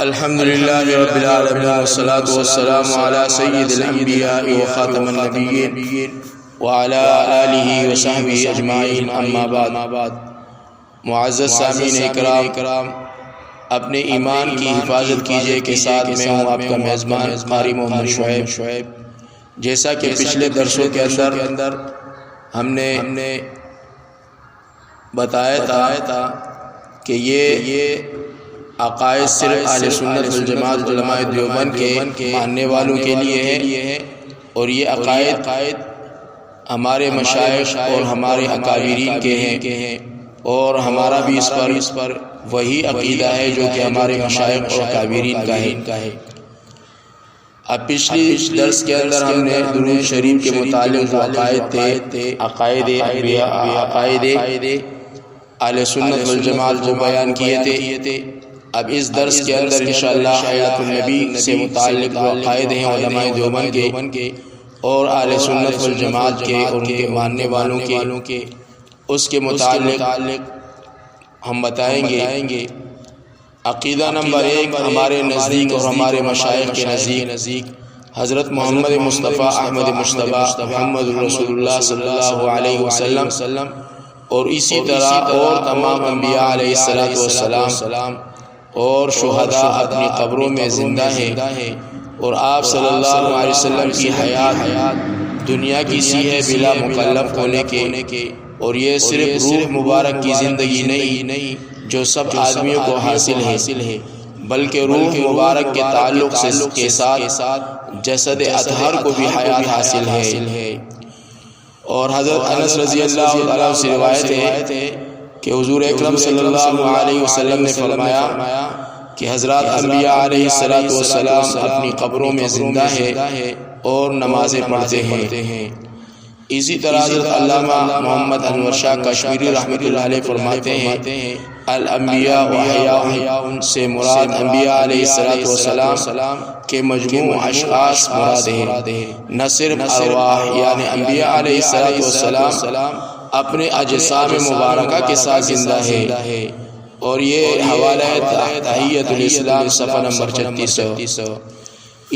الحمد لله رب العالمين والصلاة والسلام على سيد الأنبياء وخاتم النبيين وعلى آله وصحبه أجمعين اما بعد. معزز سامعین اکرام، اپنے ایمان کی حفاظت کیجئے کے ساتھ میں ہوں آپ کا میزبان قاری محمد شعیب. جیسا کہ پچھلے درسوں کے اندر ہم نے بتایا تھا کہ یہ عقائد صرف اہل سنت والجماعت علماء دیوبند کے ماننے والوں کے لیے ہے، اور یہ عقائد ہمارے مشائخ اور ہمارے اکابرین کے ہیں، اور ہمارا بھی اس پر وہی عقیدہ ہے جو کہ ہمارے مشائخ اور اکابرین کا ہے. اب پچھلی درس کے اندر ہم نے درود شریف کے متعلق جو عقائد تھے، عقائد انبیاء، عقائد اہل سنت والجماعت کو بیان کیے تھے. اب اس درس کے اندر انشاءاللہ حیات النبی سے متعلق جو عقائد ہیں علماء دیوبند کے اور اہل سنت والجماعت کے اور ان کے ماننے والوں کے اس کے متعلق ہم بتائیں گے. عقیدہ نمبر 1 ہمارے نزدیک اور ہمارے مشائخ کے نزدیک حضرت محمد مصطفیٰ احمد مجتبیٰ محمد رسول اللہ صلی اللہ علیہ وسلم اور اسی طرح اور تمام انبیاء علیہ السلام اور شہداء اپنی قبروں میں زندہ ہیں، اور آپ صلی اللہ علیہ وسلم کی حیات دنیا کی سی ہے بلا مکلف ہونے کے، اور یہ صرف روح مبارک کی زندگی نہیں جو سب آدمیوں کو حاصل ہے، بلکہ روح مبارک کے تعلق کے ساتھ جسد اطہر کو بھی حیات حاصل ہے. اور حضرت انس رضی اللہ عنہ سے روایت ہے کہ حضور اکرم صلی اللہ علیہ وسلم نے فرمایا کہ حضرات انبیاء علیہ السلام اپنی قبروں میں زندہ ہے اور نمازیں پڑھتے ہیں. اسی طرح حضرت علامہ محمد انور شاہ کشمیری رحمۃ اللہ علیہ فرماتے ہیں الانبیاء واحیاء سے مراد انبیاء علیہ السلام کے مجموع اشخاص مراد ہے، نہ صرف ارواح. یعنی انبیاء علیہ السلام اپنے اجسام مبارکہ کے ساتھ زندہ ہے. اور یہ حوالہ تحیۃ الاسلام صفحہ نمبر 3600.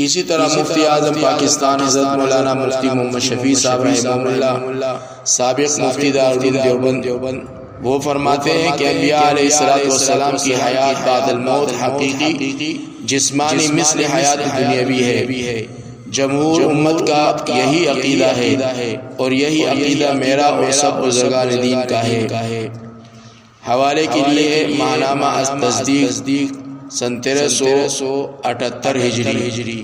اسی طرح مفتی اعظم پاکستان حضرت مولانا مفتی محمد شفیع صاحب رحمہ اللہ، سابق مفتی دارالعلوم دیوبند، وہ فرماتے ہیں کہ انبیاء علیہ السلام کی حیات بعد الموت حقیقی جسمانی مثل حیات دنیاوی ہے. جمہور امت کا یہی عقیدہ ہے، اور یہی عقیدہ میرا اور سب بزرگان دین کا ہے. حوالے کے لیے ماہنامہ تصدیق سن 1378 ہجری.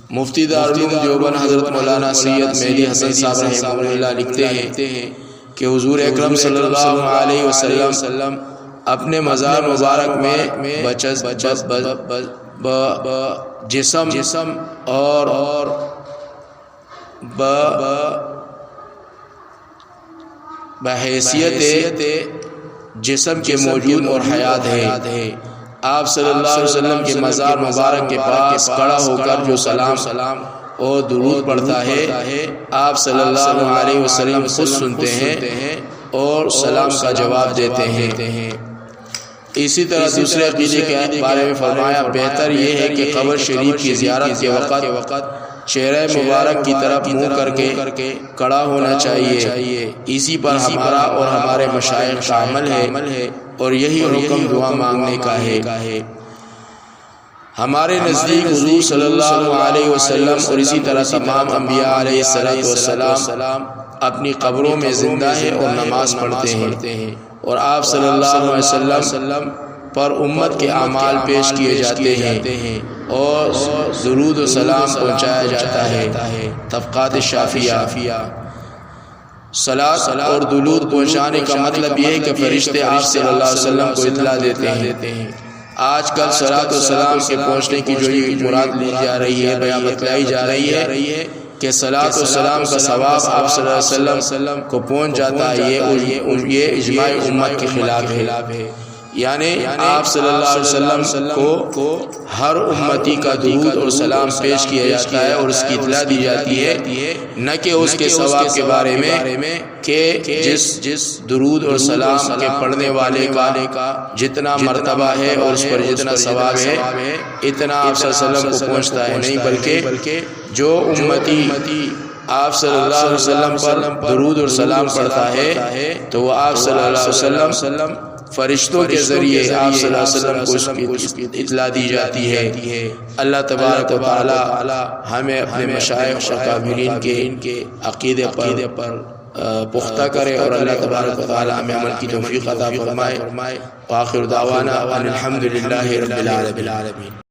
مفتی دارالعلوم دیوبند حضرت مولانا سید مہدی حسن صاحب رحمہ اللہ لکھتے ہیں کہ حضور اکرم صلی اللہ علیہ وسلم اپنے مزار مبارک میں جسم اور بحیثیت جسم کے موجود اور حیات ہے. آپ صلی اللہ علیہ وسلم کے مزار مبارک کے پاس کھڑا ہو کر جو سلام اور درود پڑھتا ہے، آپ صلی اللہ علیہ وسلم خود سنتے ہیں اور سلام کا جواب دیتے ہیں. اسی طرح دوسرے عقیدے کے بارے میں فرمایا بہتر یہ ہے کہ قبر شریف کی زیارت کے وقت چہرہ مبارک کی طرف منہ کر کے کھڑا ہونا چاہیے. اسی پر ہمارا اور ہمارے مشائخ کا عمل ہے، اور یہی حکم دعا مانگنے کا ہے. ہمارے نزدیک حضور صلی اللہ علیہ وسلم اور اسی طرح تمام انبیاء علیہ السلام اپنی قبروں میں زندہ ہیں اور نماز پڑھتے ہیں، اور آپ صلی اللہ علیہ وسلم پر امت کے اعمال پیش کیے جاتے ہیں اور درود و سلام پہنچایا جاتا ہے. طبقات شافعیہ. صلاۃ اور درود پہنچانے کا مطلب یہ ہے کہ فرشتے آپ صلی اللہ علیہ وسلم کو اطلاع دیتے ہیں. آج کل صلاۃ و سلام کے پہنچنے کی جو مراد لی جا رہی ہے، بیان بتلائی جا رہی ہے کہ صلاۃ و سلام کا ثواب آپ صلی اللہ علیہ وسلم کو پہنچ جاتا ہے. یہ اجماع امت کے خلاف ہے. یعنی آپ صلی اللہ علیہ وسلم کو ہر امتی کا درود اور سلام پیش کیا جاتا ہے اور اس کی اطلاع دی جاتی ہے، نہ کہ اس کے ثواب کے بارے میں کہ جس درود اور سلام کے پڑھنے والے کا جتنا مرتبہ ہے اور اس پر جتنا ثواب ہے اتنا آپ صلی اللہ علیہ وسلم کو پہنچتا ہے، نہیں بلکہ جو امتی آپ صلی اللہ علیہ وسلم پر درود اور سلام پڑھتا ہے تو وہ آپ صلی اللہ علیہ وسلم فرشتوں کے ذریعے آپ صلی اللہ علیہ وسلم کو اس کی اطلاع دی جاتی ہے۔ اللہ تبارک و تعالی ہمیں اپنے مشائخ اور کابرین کے عقیدے پر پختہ کرے اور اللہ تبارک و تعالی ہمیں عمل کی توفیق عطا فرمائے۔ وآخر دعوانا ان الحمد للہ رب العالمین۔